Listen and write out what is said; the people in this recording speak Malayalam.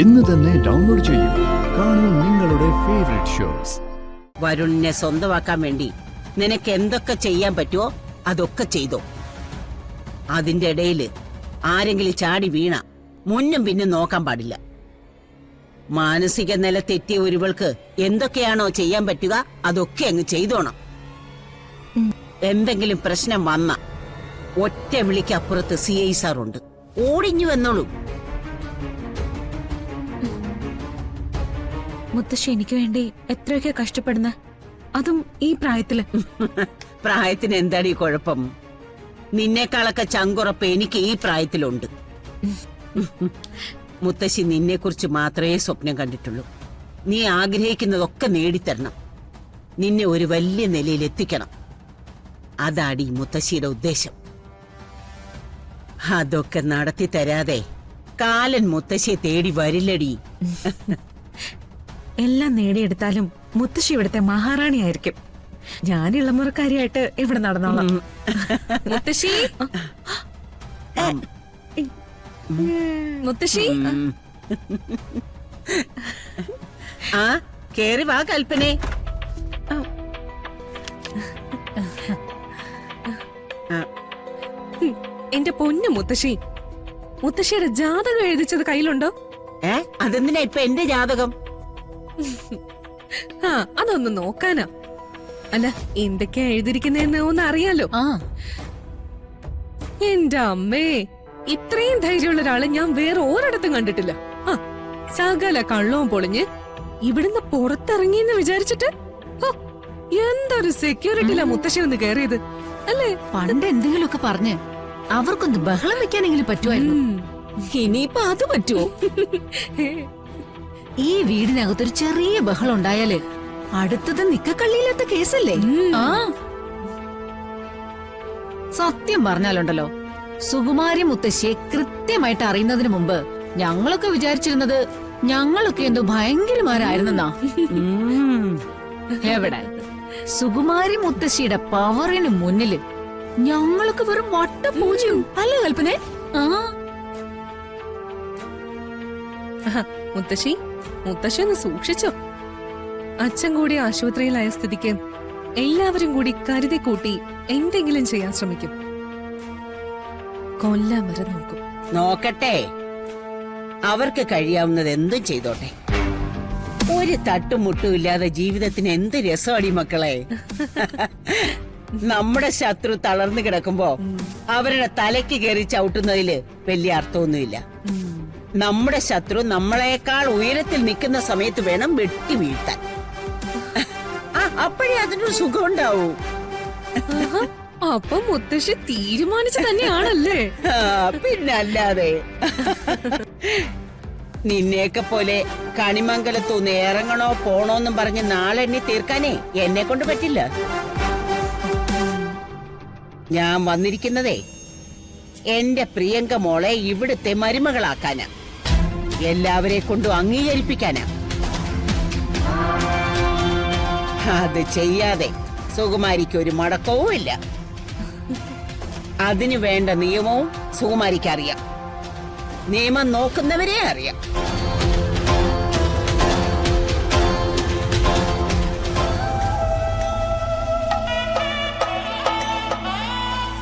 ഇന്ന് തന്നെ ഡൗൺലോഡ് ചെയ്യൂ. കാണൂ നിങ്ങളുടെ ഫേവറേറ്റ് ഷോസ്. വരുണിനെ സ്വന്തമാക്കാൻ വേണ്ടി നിനക്ക് എന്തൊക്കെ ചെയ്യാൻ പറ്റുമോ അതൊക്കെ ചെയ്തോ. അതിന്റെ ഇടയില് ആരെങ്കിലും ചാടി വീണ മുന്നും പിന്നും നോക്കാൻ പാടില്ല. മാനസിക നില തെറ്റിയ ഒരുവൾക്ക് എന്തൊക്കെയാണോ ചെയ്യാൻ പറ്റുക അതൊക്കെ അങ്ങ് ചെയ്തോണം. എന്തെങ്കിലും പ്രശ്നം വന്ന ഒറ്റ വിളിക്കപ്പുറത്ത് CI സാറുണ്ട്, ഓടിഞ്ഞു വന്നോളൂ. മുത്തശ്ശി എനിക്ക് വേണ്ടി എത്രയൊക്കെ കഷ്ടപ്പെടുന്ന, അതും ഈ പ്രായത്തില്. പ്രായത്തിന് എന്താടി കുഴപ്പം? നിന്നേക്കാളൊക്കെ ചങ്കുറപ്പ് എനിക്ക് ഈ പ്രായത്തിലുണ്ട്. മുത്തശ്ശി നിന്നെ കുറിച്ച് മാത്രമേ സ്വപ്നം കണ്ടിട്ടുള്ളൂ. നീ ആഗ്രഹിക്കുന്നതൊക്കെ നേടിത്തരണം, നിന്നെ ഒരു വലിയ നിലയിൽ എത്തിക്കണം. അതാടി മുത്തശ്ശിയുടെ ഉദ്ദേശം. അതൊക്കെ നടത്തി തരാതെ കാലൻ മുത്തശ്ശിയെ തേടി വരില്ലടി. എല്ലാം നേടിയെടുത്താലും മുത്തശ്ശി ഇവിടുത്തെ മഹാറാണിയായിരിക്കും. ഞാൻ ഇളമുറക്കാരിയായിട്ട് ഇവിടെ നടന്നോളാം. മുത്തശ്ശി, മുത്തശ്ശി. ആ കേറി വാ കൽപ്പനെ. എന്റെ പൊന്നു മുത്തശ്ശി, മുത്തശ്ശിയുടെ ജാതകം എഴുതിച്ചത് കയ്യിലുണ്ടോ? അതെന്തിനാ ഇപ്പൊ എന്റെ ജാതകം? ആ, അതൊന്ന് നോക്കാനാ. അല്ല, എന്തൊക്കെയാ എഴുതിയിരിക്കുന്നതെന്ന് ഒന്ന് അറിയാലോ. എന്റെ അമ്മേ, ഇത്രയും ധൈര്യമുള്ള ഒരാളെ ഞാൻ വേറെ ഒരിടത്തും കണ്ടിട്ടില്ല. ആ, സകല കള്ളവും പൊളിഞ്ഞ് ഇവിടുന്ന് പുറത്തിറങ്ങിയെന്ന് വിചാരിച്ചിട്ട് എന്തൊരു സെക്യൂരിറ്റിയിലാ മുത്തശ്ശി ഒന്ന് കയറിയത് അല്ലേ? പണ്ട് എന്തെങ്കിലുമൊക്കെ പറഞ്ഞ് അവർക്കൊന്ന് ബഹളം വെക്കാനെങ്കിലും പറ്റുമായിരുന്നു. ഇനിയിപ്പൊ അത് പറ്റുമോ? ഈ വീടിനകത്തൊരു ചെറിയ ബഹളം ഉണ്ടായാല് അടുത്തത് നിക്കക്കള്ളിയില്ലാത്ത കേസല്ലേ? ആ, സത്യം പറഞ്ഞാലുണ്ടല്ലോ, സുകുമാരി മുത്തശ്ശിയെ കൃത്യമായിട്ട് അറിയുന്നതിന് മുമ്പ് ഞങ്ങളൊക്കെ വിചാരിച്ചിരുന്നത് ഞങ്ങളൊക്കെ എന്തോ ഭയങ്കരമാരായിരുന്നെന്നാ. എവിടെ, സുകുമാരി മുത്തശ്ശിയുടെ പവറിന് മുന്നില് ഞങ്ങൾക്ക് വെറും വട്ടപൂജ്യം അല്ലേ കൽപ്പനെ? മുത്തശ്ശി, മുത്തശ്ശി ഒന്ന് സൂക്ഷിച്ചോ. അച്ഛൻ കൂടി ആശുപത്രിയിലായ സ്ഥിതിക്ക് എല്ലാവരും കൂടി കരുതി കൂട്ടി എന്തെങ്കിലും ചെയ്യാൻ ശ്രമിക്കും. കൊല്ലാൻ വരെ നോക്കും. നോക്കട്ടെ, അവർക്ക് കഴിയാവുന്നത് എന്തും ചെയ്തോട്ടെ. ഒരു തട്ടുമുട്ടും ഇല്ലാതെ ജീവിതത്തിന് എന്ത് രസമാടി മക്കളെ. നമ്മുടെ ശത്രു തളർന്നു കിടക്കുമ്പോ അവരുടെ തലയ്ക്ക് കയറി ചവിട്ടുന്നതില് വലിയ അർത്ഥമൊന്നുമില്ല. നമ്മുടെ ശത്രു നമ്മളെക്കാൾ ഉയരത്തിൽ നിൽക്കുന്ന സമയത്ത് വേണം വെട്ടി വീഴ്ത്താൻ. അപ്പോഴേ അതിനൊരു സുഖം ഉണ്ടാവൂ. അപ്പൊ മുത്തശ്ശി തീരുമാനിച്ചു തന്നെയാണല്ലേ? പിന്നല്ലാതെ. നിന്നെയൊക്കെ പോലെ കണിമംഗലത്തൂന്ന് ഇറങ്ങണോ പോണോന്നും പറഞ്ഞ് നാളെണ്ണി തീർക്കാനേ എന്നെ കൊണ്ട് പറ്റില്ല. ഞാൻ വന്നിരിക്കുന്നതേ എന്റെ പ്രിയങ്ക മോളെ ഇവിടുത്തെ മരുമകളാക്കാനാ, എല്ലാവരെ കൊണ്ടും അംഗീകരിപ്പിക്കാനാ. അത് ചെയ്യാതെ സുകുമാരിക്ക് ഒരു മടക്കവും ഇല്ല. അതിനു വേണ്ട നിയമവും സുകുമാരിക്ക് അറിയാം, നിയമം നോക്കുന്നവരെ അറിയാം.